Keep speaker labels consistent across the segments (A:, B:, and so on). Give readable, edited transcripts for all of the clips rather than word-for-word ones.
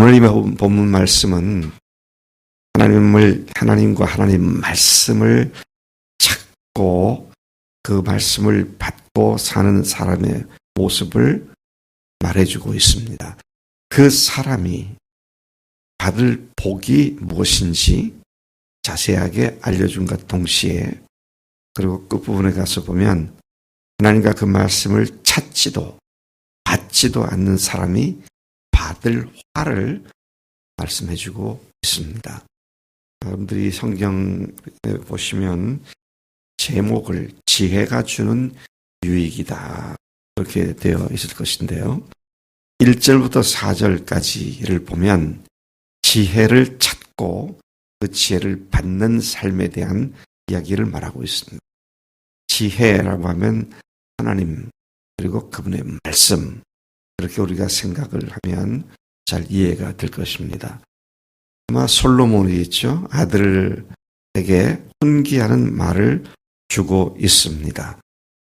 A: 오늘 본문 말씀은 하나님과 하나님 말씀을 찾고 그 말씀을 받고 사는 사람의 모습을 말해주고 있습니다. 그 사람이 받을 복이 무엇인지 자세하게 알려준과 동시에, 그리고 끝부분에 가서 보면 하나님과 그 말씀을 찾지도 받지도 않는 사람이 받을 화를 말씀해주고 있습니다. 여러분들이 성경 보시면 제목을 지혜가 주는 유익이다 그렇게 되어 있을 것인데요. 1절부터 4절까지를 보면 지혜를 찾고 그 지혜를 받는 삶에 대한 이야기를 말하고 있습니다. 지혜라고 하면 하나님 그리고 그분의 말씀, 그렇게 우리가 생각을 하면 잘 이해가 될 것입니다. 아마 솔로몬이 있죠. 아들에게 훈계하는 말을 주고 있습니다.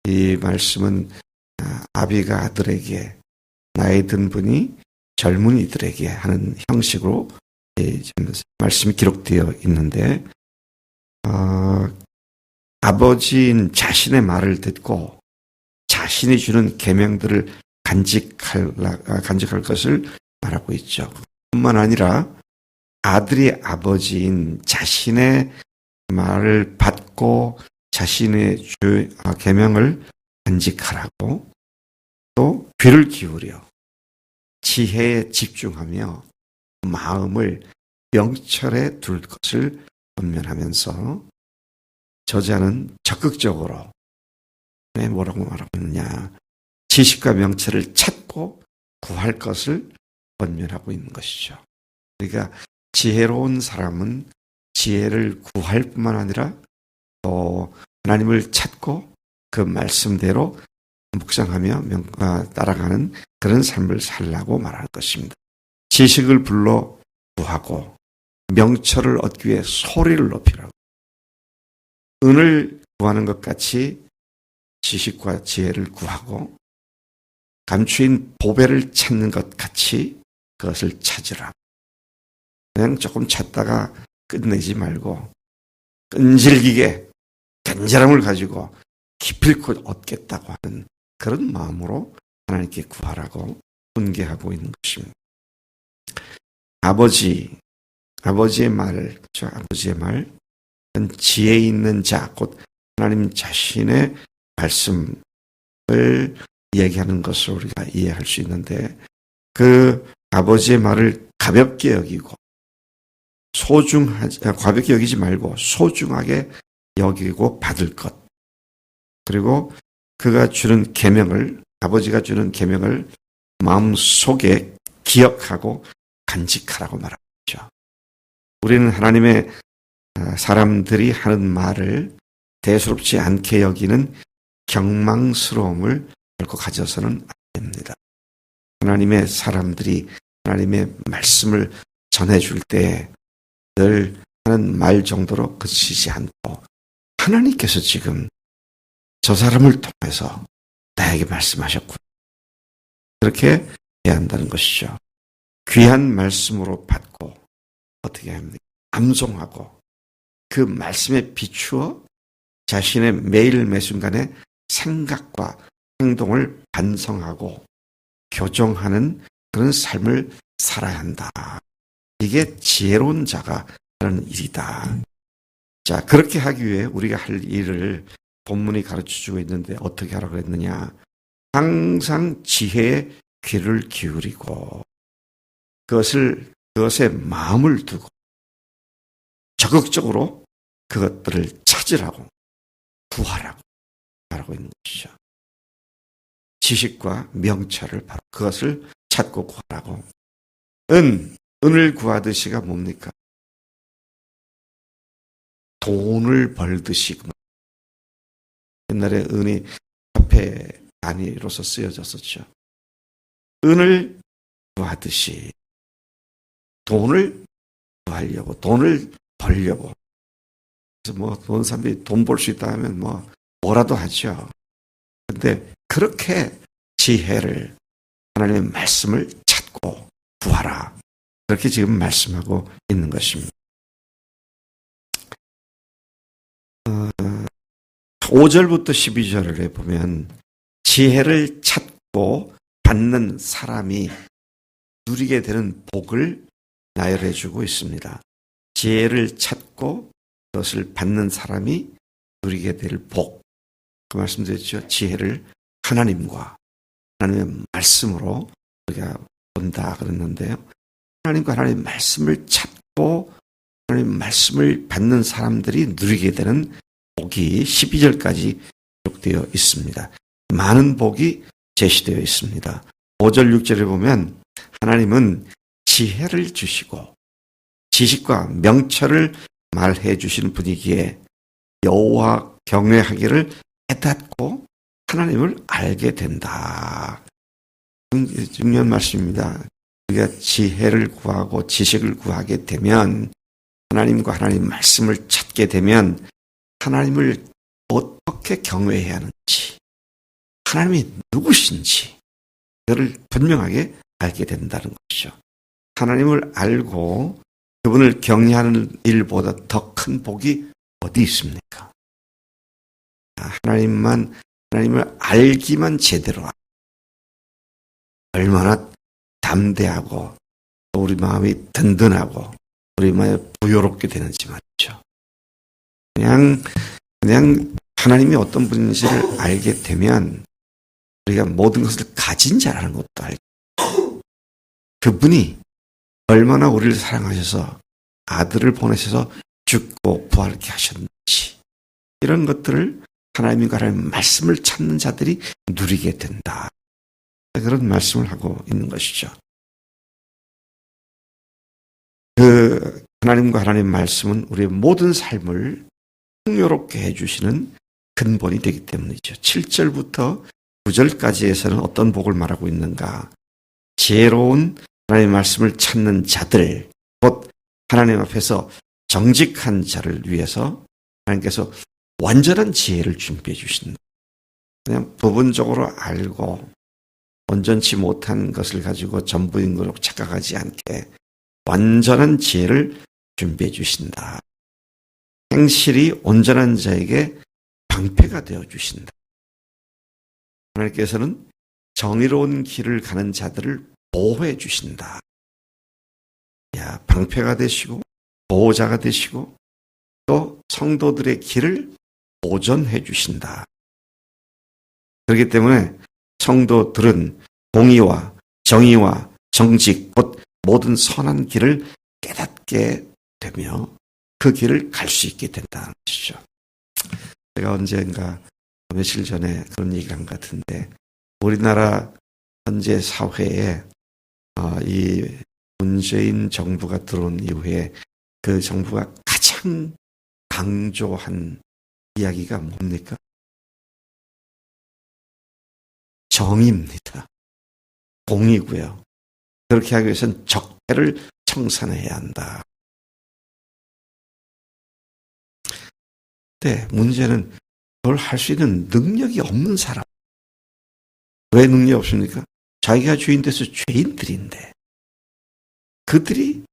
A: 이 말씀은 아비가 아들에게, 나이 든 분이 젊은이들에게 하는 형식으로 말씀이 기록되어 있는데, 아버지인 자신의 말을 듣고 자신이 주는 계명들을 간직할 것을 말하고 있죠. 뿐만 아니라 아들이 아버지인 자신의 말을 받고 자신의 계명을 간직하라고, 또 귀를 기울여 지혜에 집중하며 마음을 명철에 둘 것을 권면하면서 저자는 적극적으로 뭐라고 말하고 있느냐, 지식과 명철을 찾고 구할 것을 권면하고 있는 것이죠. 그러니까 지혜로운 사람은 지혜를 구할 뿐만 아니라 또 하나님을 찾고 그 말씀대로 묵상하며 따라가는 그런 삶을 살라고 말하는 것입니다. 지식을 불러 구하고 명철을 얻기 위해 소리를 높이라고, 은을 구하는 것 같이 지식과 지혜를 구하고 감추인 보배를 찾는 것 같이 그것을 찾으라. 그냥 조금 찾다가 끝내지 말고 끈질기게 간절함을 가지고 기필코 얻겠다고 하는 그런 마음으로 하나님께 구하라고 훈계하고 있는 것입니다. 아버지의 말, 아버지의 말, 지혜 있는 자, 곧 하나님 자신의 말씀을 얘기하는 것을 우리가 이해할 수 있는데, 그 아버지의 말을 가볍게 여기고 가볍게 여기지 말고 소중하게 여기고 받을 것, 그리고 그가 주는 계명을, 아버지가 주는 계명을 마음속에 기억하고 간직하라고 말하죠. 우리는 하나님의 사람들이 하는 말을 대수롭지 않게 여기는 경망스러움을 결코 가져서는 안 됩니다. 하나님의 사람들이 하나님의 말씀을 전해줄 때 늘 하는 말 정도로 그치지 않고, 하나님께서 지금 저 사람을 통해서 나에게 말씀하셨구나, 그렇게 해야 한다는 것이죠. 귀한 말씀으로 받고 어떻게 합니까? 암송하고 그 말씀에 비추어 자신의 매일 매순간의 생각과 행동을 반성하고 교정하는 그런 삶을 살아야 한다. 이게 지혜로운 자가 하는 일이다. 자, 그렇게 하기 위해 우리가 할 일을 본문이 가르쳐주고 있는데 어떻게 하라고 했느냐? 항상 지혜의 귀를 기울이고 그것에 마음을 두고 적극적으로 그것들을 찾으라고, 구하라고 말하고 있는 것이죠. 지식과 명철을 바로 그것을 찾고 구하라고. 은을 구하듯이가 뭡니까? 돈을 벌듯이. 옛날에 은이 화폐 단위로서 쓰여졌었죠. 은을 구하듯이 돈을 구하려고, 돈을 벌려고. 그래서 돈 사람들이 돈 벌 수 있다 하면 뭐라도 하죠. 그런데 그렇게 지혜를, 하나님의 말씀을 찾고 구하라. 그렇게 지금 말씀하고 있는 것입니다. 5절부터 12절에 보면 지혜를 찾고 받는 사람이 누리게 되는 복을 나열해 주고 있습니다. 지혜를 찾고 그것을 받는 사람이 누리게 될 복. 그 말씀드렸죠. 지혜를 하나님과 하나님의 말씀으로 우리가 본다 그랬는데요. 하나님과 하나님의 말씀을 찾고 하나님 말씀을 받는 사람들이 누리게 되는 복이 12절까지 기록되어 있습니다. 많은 복이 제시되어 있습니다. 5절 6절에 보면 하나님은 지혜를 주시고 지식과 명철을 말해 주시는 분이기에 여호와 경외하기를 깨닫고 하나님을 알게 된다. 중요한 말씀입니다. 우리가 지혜를 구하고 지식을 구하게 되면 하나님과 하나님 말씀을 찾게 되면 하나님을 어떻게 경외해야 하는지 하나님이 누구신지 그를 분명하게 알게 된다는 것이죠. 하나님을 알고 그분을 경외하는 일보다 더 큰 복이 어디 있습니까? 하나님을 알기만 제대로 얼마나 담대하고 우리 마음이 든든하고 우리 마음이 부요롭게 되는지 말이죠. 그냥 하나님이 어떤 분인지를 알게 되면 우리가 모든 것을 가진 자라는 것도 알고 그분이 얼마나 우리를 사랑하셔서 아들을 보내셔서 죽고 부활케 하셨는지 이런 것들을 하나님과 하나님 말씀을 찾는 자들이 누리게 된다. 그런 말씀을 하고 있는 것이죠. 그 하나님과 하나님 말씀은 우리의 모든 삶을 풍요롭게 해주시는 근본이 되기 때문이죠. 7절부터 9절까지에서는 어떤 복을 말하고 있는가? 지혜로운 하나님의 말씀을 찾는 자들, 곧 하나님 앞에서 정직한 자를 위해서 하나님께서 완전한 지혜를 준비해 주신다. 그냥 부분적으로 알고 온전치 못한 것을 가지고 전부인 걸로 착각하지 않게 완전한 지혜를 준비해 주신다. 행실이 온전한 자에게 방패가 되어 주신다. 하나님께서는 정의로운 길을 가는 자들을 보호해 주신다. 방패가 되시고 보호자가 되시고 또 성도들의 길을 보존해 주신다. 그렇기 때문에 성도들은 공의와 정의와 정직 곧 모든 선한 길을 깨닫게 되며 그 길을 갈 수 있게 된다는 것이죠. 제가 언젠가 며칠 전에 그런 얘기를 한 것 같은데 우리나라 현재 사회에 이 문재인 정부가 들어온 이후에 그 정부가 가장 강조한 이야기가 뭡니까? 정의입니다. 공의고요. 그렇게 하기 위해서는 적폐를 청산해야 한다. 근데 문제는 그걸 할 수 있는 능력이 없는 사람. 왜 능력이 없습니까? 자기가 주인 돼서 죄인들인데 그들이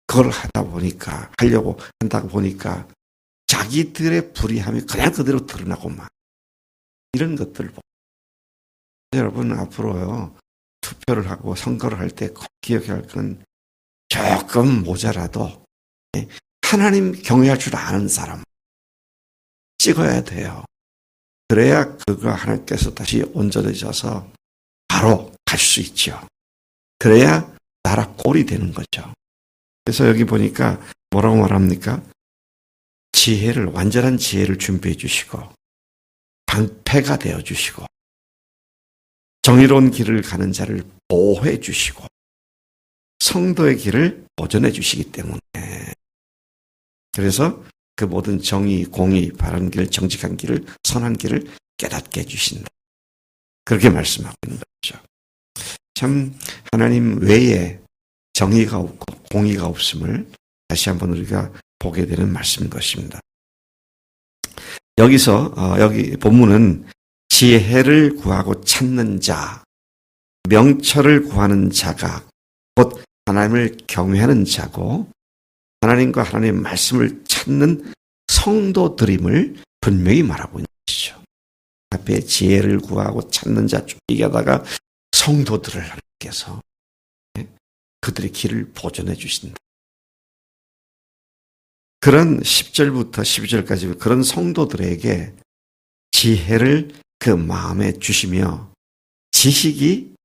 A: 그걸 하려고 한다고 보니까 자기들의 불의함이 그냥 그대로 드러나고 막 이런 것들을 보고 여러분 앞으로요 투표를 하고 선거를 할 때 꼭 기억해야 할 건 조금 모자라도 하나님 경외할 줄 아는 사람 찍어야 돼요. 그래야 그가 하나님께서 다시 온전해져서 바로 갈 수 있죠. 그래야 나라 꼴이 되는 거죠. 그래서 여기 보니까 뭐라고 말합니까? 완전한 지혜를 준비해 주시고 방패가 되어 주시고 정의로운 길을 가는 자를 보호해 주시고 성도의 길을 보존해 주시기 때문에 그래서 그 모든 정의, 공의, 바른 길, 정직한 길을 선한 길을 깨닫게 해주신다. 그렇게 말씀하고 있는 거죠. 참 하나님 외에 정의가 없고 공의가 없음을 다시 한번 우리가 보게 되는 말씀인 것입니다. 여기 본문은 지혜를 구하고 찾는 자, 명철을 구하는 자가 곧 하나님을 경외하는 자고 하나님과 하나님의 말씀을 찾는 성도들임을 분명히 말하고 있는 것이죠. 앞에 지혜를 구하고 찾는 자 쭉 얘기하다가 성도들을 하나님께서 그들의 길을 보존해 주신다. 그런 10절부터 12절까지 그런 성도들에게 지혜를 그 마음에 주시며 지식이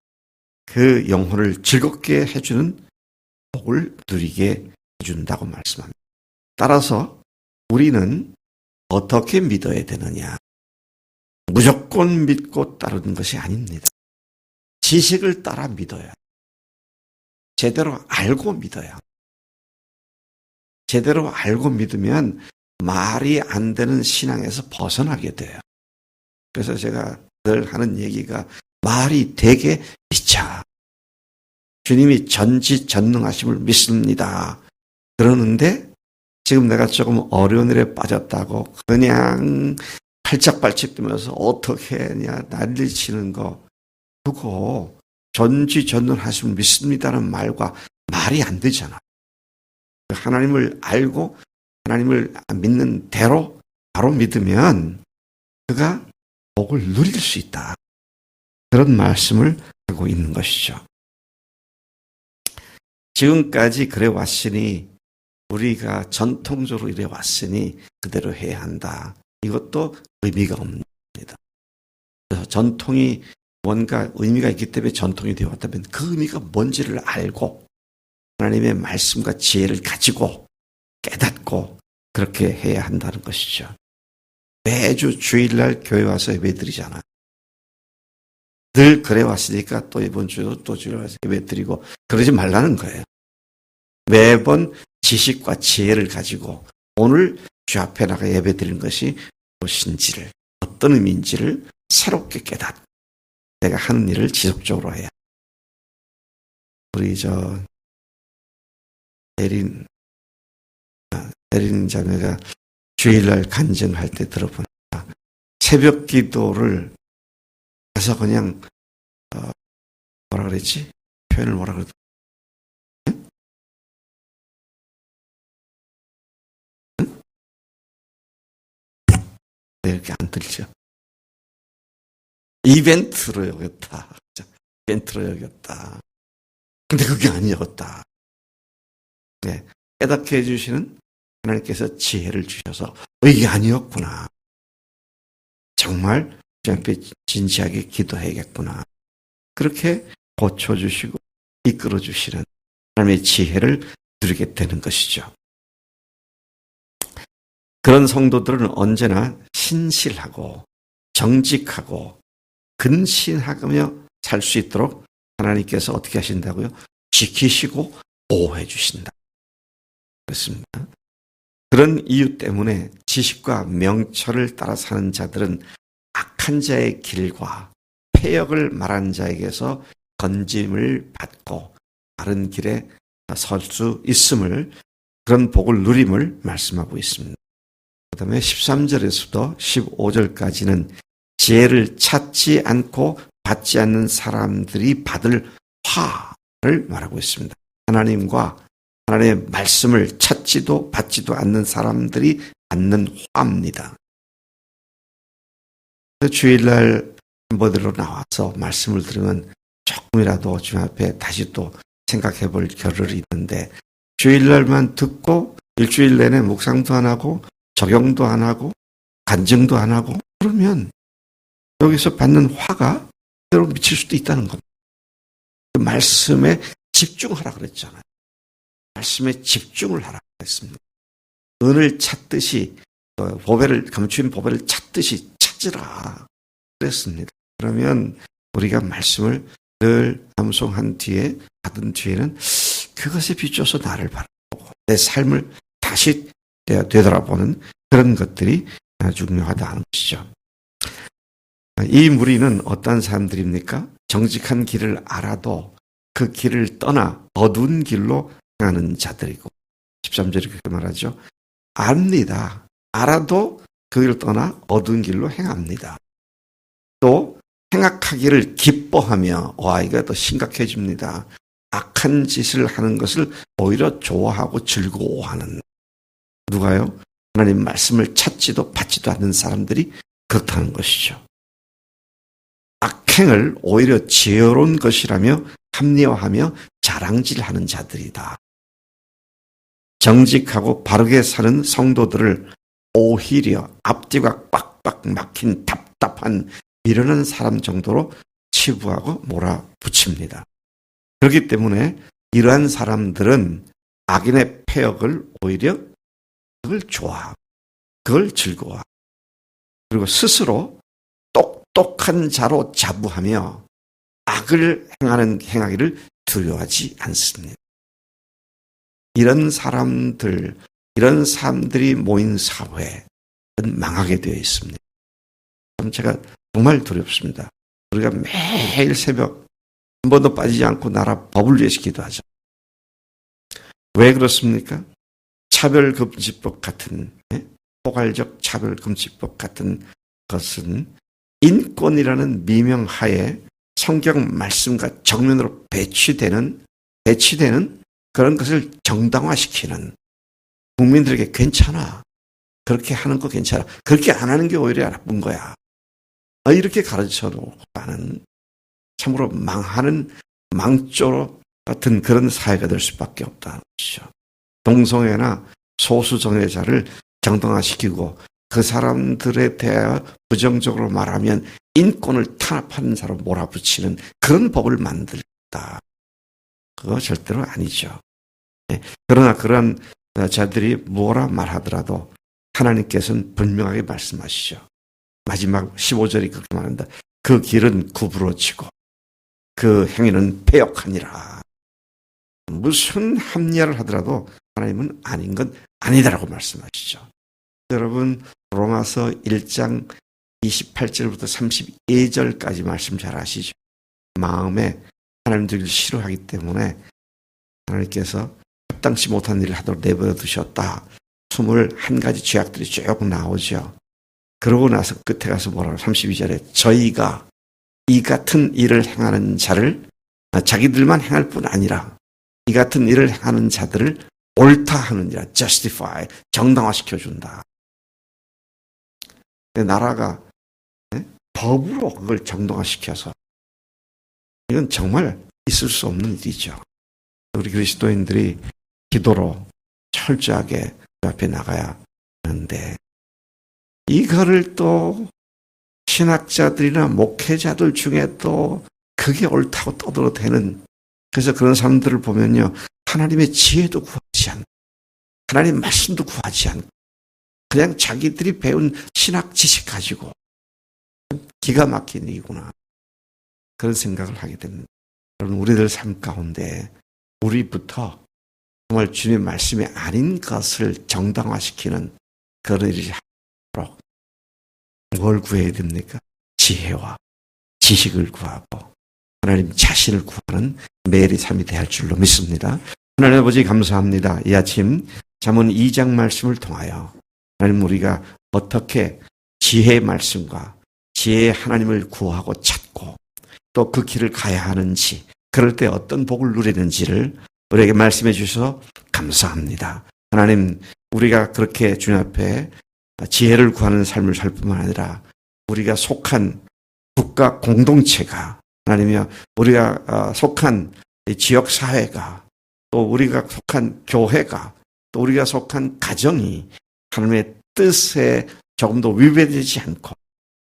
A: 그 영혼을 즐겁게 해주는 복을 누리게 해준다고 말씀합니다. 따라서 우리는 어떻게 믿어야 되느냐? 무조건 믿고 따르는 것이 아닙니다. 지식을 따라 믿어야, 제대로 알고 믿어야. 제대로 알고 믿으면 말이 안 되는 신앙에서 벗어나게 돼요. 그래서 제가 늘 하는 얘기가 말이 되게 믿자. 주님이 전지전능하심을 믿습니다. 그러는데 지금 내가 조금 어려운 일에 빠졌다고 그냥 팔짝팔짝 뛰면서 어떻게 하냐 난리 치는 거 그거 전지전능하심을 믿습니다는 말과 말이 안 되잖아. 하나님을 알고 하나님을 믿는 대로 바로 믿으면 그가 복을 누릴 수 있다. 그런 말씀을 하고 있는 것이죠. 지금까지 그래 왔으니 우리가 전통적으로 이래 왔으니 그대로 해야 한다. 이것도 의미가 없습니다. 그래서 전통이 뭔가 의미가 있기 때문에 전통이 되어 왔다면 그 의미가 뭔지를 알고 하나님의 말씀과 지혜를 가지고 깨닫고 그렇게 해야 한다는 것이죠. 매주 주일날 교회 와서 예배드리잖아요. 늘 그래 왔으니까 또 이번 주에도 또 주일 와서 예배드리고 그러지 말라는 거예요. 매번 지식과 지혜를 가지고 오늘 주 앞에 나가 예배드리는 것이 무엇인지를 어떤 의미인지를 새롭게 깨닫고 내가 하는 일을 지속적으로 해야. 우리 대린 자매가 주일날 간증할 때 들어보니까 새벽 기도를 해서 그냥 뭐라 그랬지? 표현을 뭐라 그러더라? 응? 응? 왜 이렇게 안 들죠? 이벤트로 여겼다. 이벤트로 여겼다. 근데 그게 아니었다. 네, 깨닫게 해주시는 하나님께서 지혜를 주셔서 이게 아니었구나. 정말 주님 앞에 진지하게 기도해야겠구나. 그렇게 고쳐주시고 이끌어주시는 하나님의 지혜를 누리게 되는 것이죠. 그런 성도들은 언제나 신실하고 정직하고 근신하며 살 수 있도록 하나님께서 어떻게 하신다고요? 지키시고 보호해 주신다. 그렇습니다. 그런 이유 때문에 지식과 명철을 따라 사는 자들은 악한 자의 길과 폐역을 말하는 자에게서 건짐을 받고 바른 길에 설 수 있음을 그런 복을 누림을 말씀하고 있습니다. 그 다음에 13절에서도 15절까지는 지혜를 찾지 않고 받지 않는 사람들이 받을 화를 말하고 있습니다. 하나님과 하나님의 말씀을 찾지도 받지도 않는 사람들이 받는 화입니다. 주일날 멤버들로 나와서 말씀을 들으면 조금이라도 주님 앞에 다시 또 생각해 볼 겨를이 있는데 주일날만 듣고 일주일 내내 묵상도 안 하고 적용도 안 하고 간증도 안 하고 그러면 여기서 받는 화가 여러분 미칠 수도 있다는 겁니다. 그 말씀에 집중하라 그랬잖아요. 말씀에 집중을 하라 그랬습니다. 은을 찾듯이 보배를 감추인 보배를 찾듯이 찾으라 그랬습니다. 그러면 우리가 말씀을 늘 암송한 뒤에 받은 뒤에는 그것에 비춰서 나를 바라보고 내 삶을 다시 되돌아보는 그런 것들이 중요하다는 것이죠. 이 무리는 어떤 사람들입니까? 정직한 길을 알아도 그 길을 떠나 어두운 길로 행하는 자들이고 13절에 그렇게 말하죠. 압니다. 알아도 그 길을 떠나 어두운 길로 행합니다. 또 행악하기를 기뻐하며 이거 더 심각해집니다. 악한 짓을 하는 것을 오히려 좋아하고 즐거워하는, 누가요? 하나님 말씀을 찾지도 받지도 않는 사람들이 그렇다는 것이죠. 악행을 오히려 지혜로운 것이라며 합리화하며 자랑질하는 자들이다. 정직하고 바르게 사는 성도들을 오히려 앞뒤가 빡빡 막힌 답답한 미련한 사람 정도로 치부하고 몰아붙입니다. 그렇기 때문에 이러한 사람들은 악인의 패역을 오히려 그걸 좋아하고 그걸 즐거워하고 그리고 스스로 똑똑한 자로 자부하며 악을 행하기를 두려워하지 않습니다. 이런 사람들이 모인 사회는 망하게 되어 있습니다. 제가 정말 두렵습니다. 우리가 매일 새벽 한 번도 빠지지 않고 나라 법을 위해서 기도하죠. 왜 그렇습니까? 차별금지법 같은, 포괄적 차별금지법 같은 것은 인권이라는 미명하에 성경 말씀과 정면으로 배치되는 그런 것을 정당화시키는, 국민들에게 괜찮아, 그렇게 하는 거 괜찮아, 그렇게 안 하는 게 오히려 나쁜 거야, 이렇게 가르쳐 놓고 하는 참으로 망하는 망조 같은 그런 사회가 될 수밖에 없다는 것이죠. 동성애나 소수정예자를 정당화시키고 그 사람들에 대하여 부정적으로 말하면 인권을 탄압하는 사람을 몰아붙이는 그런 법을 만들다. 그거 절대로 아니죠. 그러나 그러한 자들이 뭐라 말하더라도 하나님께서는 분명하게 말씀하시죠. 마지막 15절이 그렇게 말합니다. 그 길은 구부러지고 그 행위는 패역하니라. 무슨 합리화를 하더라도 하나님은 아닌 건 아니다라고 말씀하시죠. 여러분, 로마서 1장 28절부터 32절까지 말씀 잘 아시죠? 마음에 하나님들을 싫어하기 때문에 하나님께서 합당치 못한 일을 하도록 내버려 두셨다. 21가지 죄악들이 쭉 나오죠. 그러고 나서 끝에 가서 뭐라고 32절에 저희가 이 같은 일을 행하는 자를 자기들만 행할 뿐 아니라 이 같은 일을 행하는 자들을 옳다 하느니라, justify, 정당화시켜준다. 나라가 법으로 그걸 정당화시켜서 이건 정말 있을 수 없는 일이죠. 우리 그리스도인들이 기도로 철저하게 그 앞에 나가야 하는데 이거를 또 신학자들이나 목회자들 중에 또 그게 옳다고 떠들어대는, 그래서 그런 사람들을 보면요, 하나님의 지혜도 구하지 않고 하나님 말씀도 구하지 않고 그냥 자기들이 배운 신학 지식 가지고 기가 막힌 일이구나, 그런 생각을 하게 됩니다. 여러분, 우리들 삶 가운데 우리부터 정말 주님의 말씀이 아닌 것을 정당화시키는 그런 일이 하도록 뭘 구해야 됩니까? 지혜와 지식을 구하고 하나님 자신을 구하는 매일의 삶이 되할 줄로 믿습니다. 하나님 아버지 감사합니다. 이 아침 잠언 2장 말씀을 통하여 하나님 우리가 어떻게 지혜의 말씀과 지혜의 하나님을 구하고 찾고 또 그 길을 가야 하는지, 그럴 때 어떤 복을 누리는지를 우리에게 말씀해 주셔서 감사합니다. 하나님, 우리가 그렇게 주님 앞에 지혜를 구하는 삶을 살 뿐만 아니라 우리가 속한 국가 공동체가, 하나님이여 우리가 속한 지역사회가, 또 우리가 속한 교회가, 또 우리가 속한 가정이 하나님의 뜻에 조금 더 위배되지 않고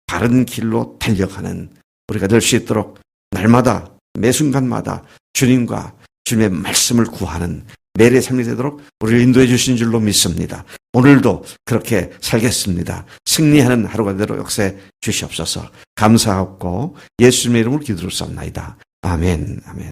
A: 바른 길로 달려가는 우리가 될 수 있도록 날마다 매 순간마다 주님과 주님의 말씀을 구하는 매일의 삶이 되도록 우리를 인도해 주신 줄로 믿습니다. 오늘도 그렇게 살겠습니다. 승리하는 하루가 되도록 역사해 주시옵소서. 감사하고 예수님의 이름으로 기도를 쌉나이다. 아멘. 아멘.